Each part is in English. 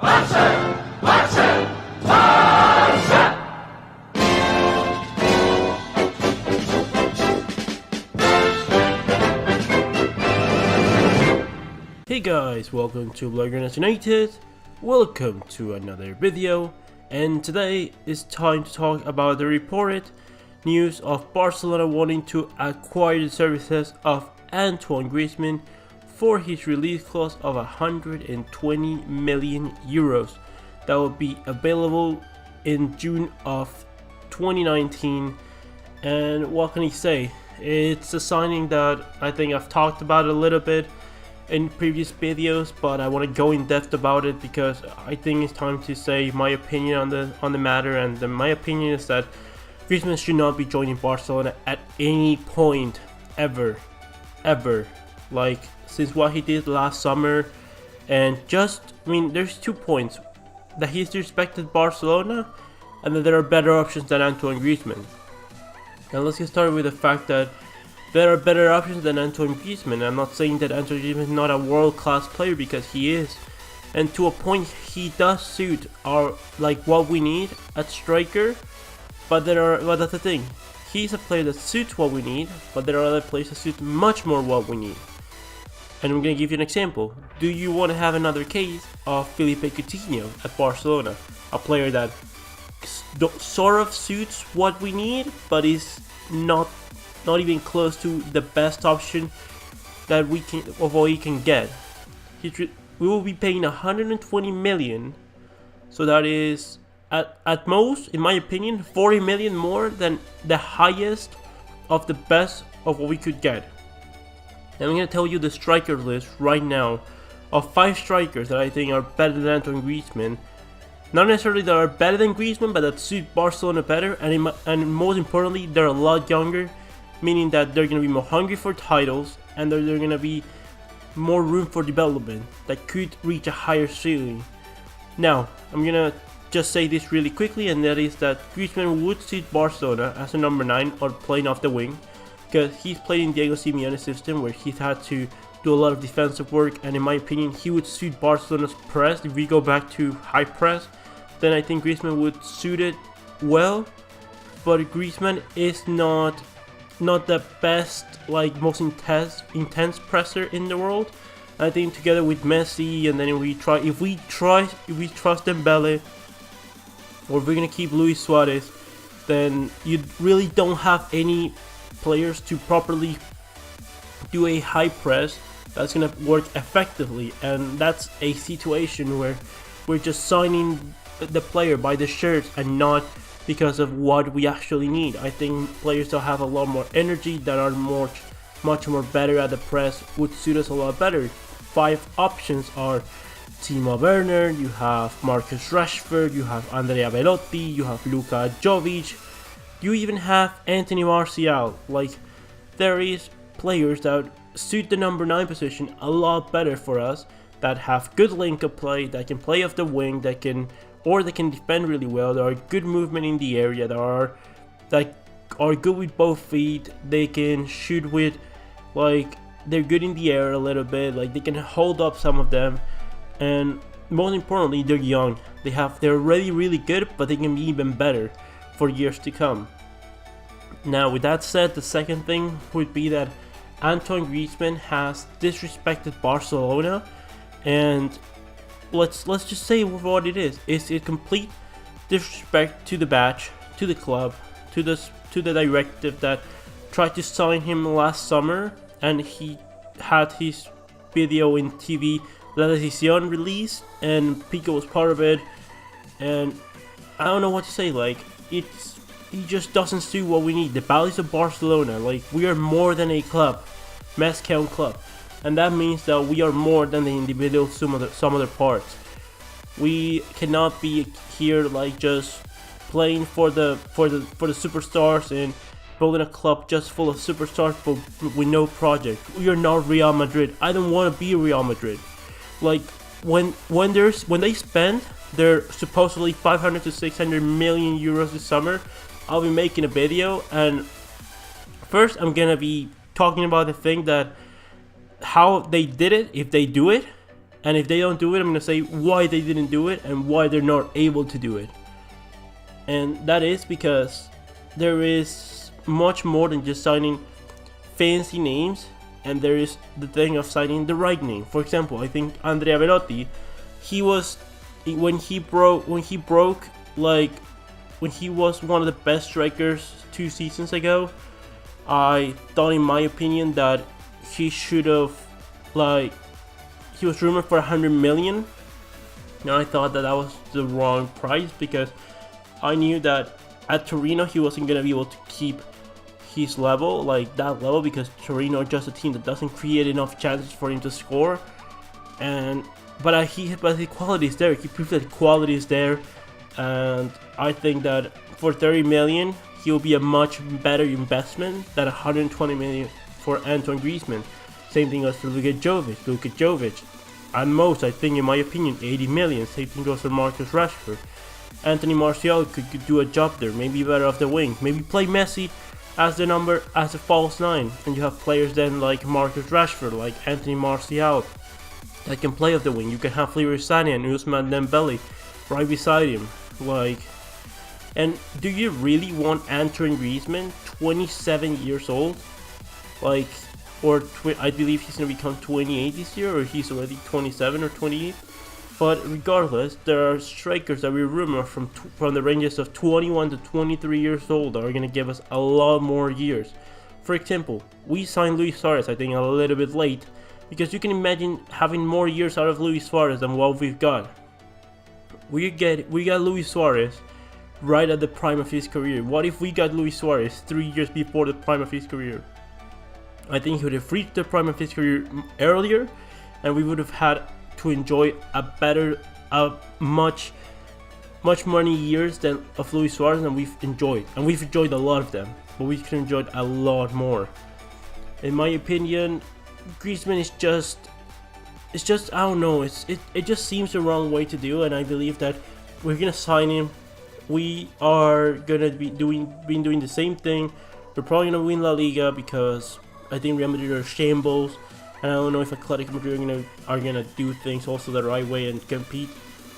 Hey guys, welcome to Bloggers United. Welcome to another video, and today is time to talk about the reported news of Barcelona wanting to acquire the services of Antoine Griezmann for his release clause of 120 million euros that will be available in June of 2019. And what can I say? It's a signing that I think I've talked about a little bit in previous videos, but I want to go in depth about it because I think it's time to say my opinion on the matter. And my opinion is that Griezmann should not be joining Barcelona at any point ever. Like since what he did last summer, and there's 2 points: that he's disrespected Barcelona, and that there are better options than Antoine Griezmann. And let's get started with the fact that there are better options than Antoine Griezmann. I'm not saying that Antoine Griezmann is not a world-class player, because he is, and to a point he does suit what we need at striker. But that's the thing. He's a player that suits what we need, but there are other players that suit much more what we need. And I'm gonna give you an example. Do you want to have another case of Philippe Coutinho at Barcelona, a player that sort of suits what we need, but is not even close to the best option that we can get? We will be paying 120 million, so that is at most, in my opinion, 40 million more than the highest of the best of what we could get. And I'm gonna tell you the striker list right now of 5 strikers that I think are better than Antoine Griezmann. Not necessarily that are better than Griezmann, but that suit Barcelona better, and most importantly, they're a lot younger, meaning that they're going to be more hungry for titles, and they're going to be more room for development that could reach a higher ceiling. Now, I'm going to just say this really quickly, and that is that Griezmann would suit Barcelona as a number 9 or playing off the wing, because he's played in Diego Simeone's system where he's had to do a lot of defensive work, and in my opinion, he would suit Barcelona's press. If we go back to high press, then I think Griezmann would suit it well, but Griezmann is not the best, most intense presser in the world. I think together with Messi, and then if we trust Dembele, or if we're gonna keep Luis Suarez, then you really don't have any players to properly do a high press that's gonna work effectively. And that's a situation where we're just signing the player by the shirt and not because of what we actually need. I think players that have a lot more energy, that are much more better at the press, would suit us a lot better. 5 options are Timo Werner, you have Marcus Rashford, you have Andrea Belotti, you have Luka Jovic, you even have Anthony Martial. There is players that suit the number 9 position a lot better for us, that have good link-up play, that can play off the wing, they can defend really well, that are good movement in the area, that are good with both feet, they can shoot with, they're good in the air a little bit, they can hold up some of them, and most importantly, they're young. They're already really good, but they can be even better for years to come. Now, with that said, the second thing would be that Antoine Griezmann has disrespected Barcelona, and let's just say what it is. It's a complete disrespect to the badge, to the club, to the directive that tried to sign him last summer, and he had his video in TV, La Decisión, released, and Pico was part of it, and I don't know what to say. He just doesn't suit what we need. The values of Barcelona, we are more than a club, mass count club. And that means that we are more than the individual some other parts. We cannot be here just playing for the superstars and building a club just full of superstars but with no project. We are not Real Madrid. I don't want to be Real Madrid. When they spend their supposedly 500 to 600 million euros this summer, I'll be making a video, and first I'm gonna be talking about the thing that how they did it, if they do it, And if they don't do it, I'm gonna say why they didn't do it and why they're not able to do it. And that is because there is much more than just signing fancy names, and there is the thing of signing the right name. For example, I think Andrea Belotti, when he was one of the best strikers 2 seasons ago, I thought, in my opinion, that he should have, he was rumored for 100 million. And I thought that was the wrong price, because I knew that at Torino he wasn't going to be able to keep his level, that level, because Torino is just a team that doesn't create enough chances for him to score. But the quality is there. He proved that the quality is there, and I think that for 30 million he will be a much better investment than 120 million for Antoine Griezmann. Same thing goes for Luka Jovic. At most, I think, in my opinion, 80 million. Same thing goes for Marcus Rashford. Anthony Martial could do a job there, maybe better off the wing. Maybe play Messi as a false 9, and you have players then like Marcus Rashford, like Anthony Martial, that can play off the wing. You can have Leroy Sané and Ousmane Dembele right beside him. And do you really want Antoine Griezmann, 27 years old? I believe he's going to become 28 this year, or he's already 27 or 28. But regardless, there are strikers that we rumor from the ranges of 21 to 23 years old that are going to give us a lot more years. For example, we signed Luis Suarez, I think, a little bit late, because you can imagine having more years out of Luis Suarez than what we've got. We got Luis Suarez right at the prime of his career. What if we got Luis Suarez 3 years before the prime of his career? I think he would have reached the prime of his career earlier, and we would have had to enjoy much many years of Luis Suarez than we've enjoyed. And we've enjoyed a lot of them, but we could have enjoyed a lot more. In my opinion, Griezmann is just I don't know, it just seems the wrong way to do, and I believe that we're gonna sign him. We are gonna be doing the same thing. We're probably gonna win La Liga, because I think Real Madrid are shambles, and I don't know if Athletic Madrid are gonna do things also the right way and compete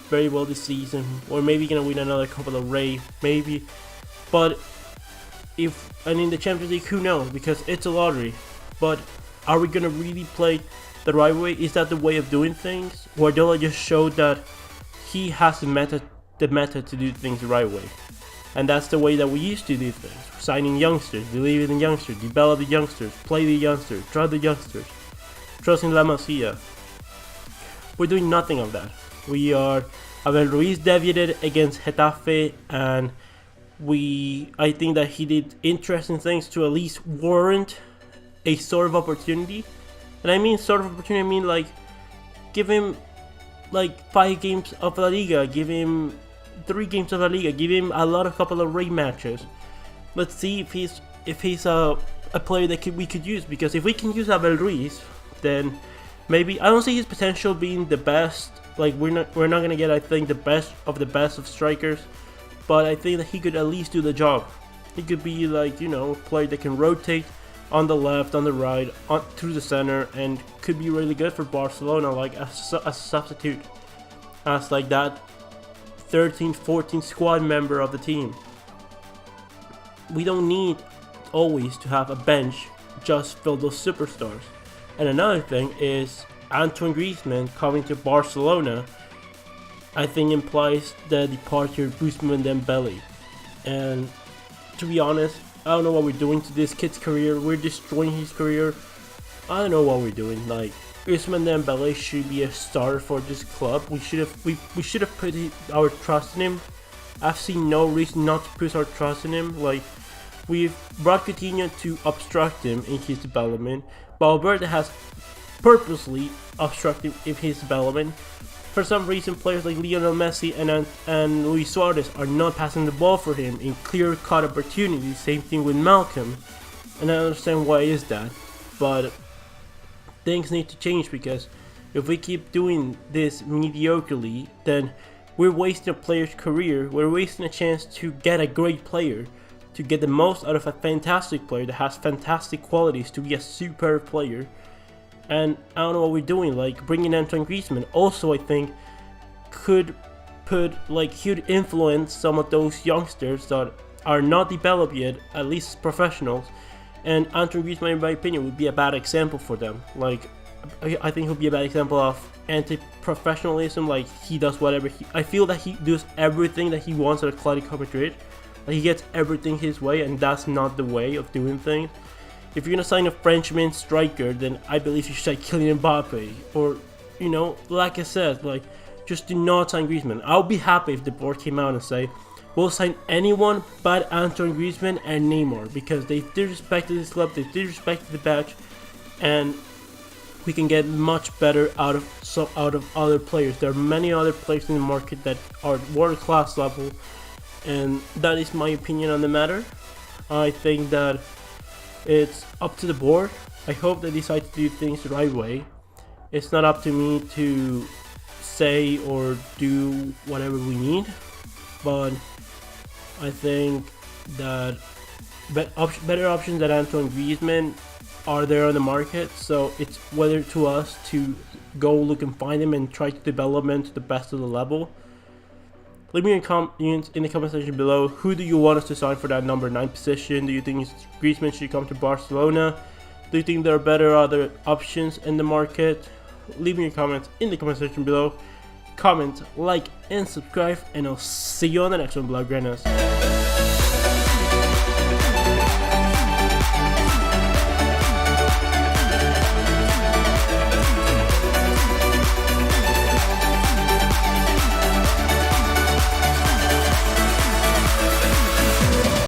very well this season, or maybe gonna win another Copa del Rey, maybe. But in the Champions League, who knows? Because it's a lottery. But are we gonna really play the right way? Is that the way of doing things? Guardiola just showed that he has the method to do things the right way, and that's the way that we used to do things. Signing youngsters, believe in the youngsters, develop the youngsters, play the youngsters, trust the youngsters, trust in La Masia. We're doing nothing of that. Abel Ruiz debuted against Getafe, and I think that he did interesting things to at least warrant a sort of opportunity. And I mean sort of opportunity, I mean give him 5 games of La Liga, give him 3 games of La Liga, give him a lot of Copa del Rey matches. Let's see if he's a player that we could use, because if we can use Abel Ruiz, then maybe I don't see his potential being the best. We're not gonna get, I think, the best of strikers, but I think that he could at least do the job. He could be a player that can rotate on the left, on the right, through the center, and could be really good for Barcelona, as a substitute, as that 13, 14 squad member of the team. We don't need always to have a bench just filled with superstars. And another thing is Antoine Griezmann coming to Barcelona, I think, implies the departure of Ousmane Dembele. And to be honest, I don't know what we're doing to this kid's career. We're destroying his career. I don't know what we're doing. Griezmann Dembele should be a starter for this club. We should have put our trust in him. I've seen no reason not to put our trust in him. We've brought Coutinho to obstruct him in his development. Valverde has purposely obstructed in his development. For some reason, players like Lionel Messi and Luis Suarez are not passing the ball for him in clear-cut opportunities. Same thing with Malcolm, and I understand why is that, but things need to change, because if we keep doing this mediocrely, then we're wasting a player's career. We're wasting a chance to get a great player, to get the most out of a fantastic player that has fantastic qualities to be a superb player. and I don't know what we're doing. Like bringing Antoine Griezmann also, I think, could put like huge influence some of those youngsters that are not developed yet, at least professionals. And Antoine Griezmann, in my opinion, would be a bad example for them. Like, I think he'll be a bad example of anti-professionalism. Like, he does whatever I feel that he does everything that he wants at Atletico Madrid. Like, he gets everything his way, and that's not the way of doing things. If you're gonna sign a Frenchman striker, then I believe you should sign Kylian Mbappe. Or, you know, like I said, like, just do not sign Griezmann. I'll be happy if the board came out and say, we'll sign anyone but Antoine Griezmann and Neymar, because they disrespected this club, they disrespected the badge, and we can get much better out of other players. There are many other players in the market that are world class level, and that is my opinion on the matter. I think that it's up to the board. I hope they decide to do things the right way. It's not up to me to say or do whatever we need, but I think that better options than Antoine Griezmann are there on the market, so it's whether to us to go look and find them and try to develop them to the best of the level. Leave me your comments in the comment section below. Who do you want us to sign for that number 9 position? Do you think Griezmann should come to Barcelona? Do you think there are better other options in the market? Leave me your comments in the comment section below. Comment, like, and subscribe, and I'll see you on the next one, Blaugranas.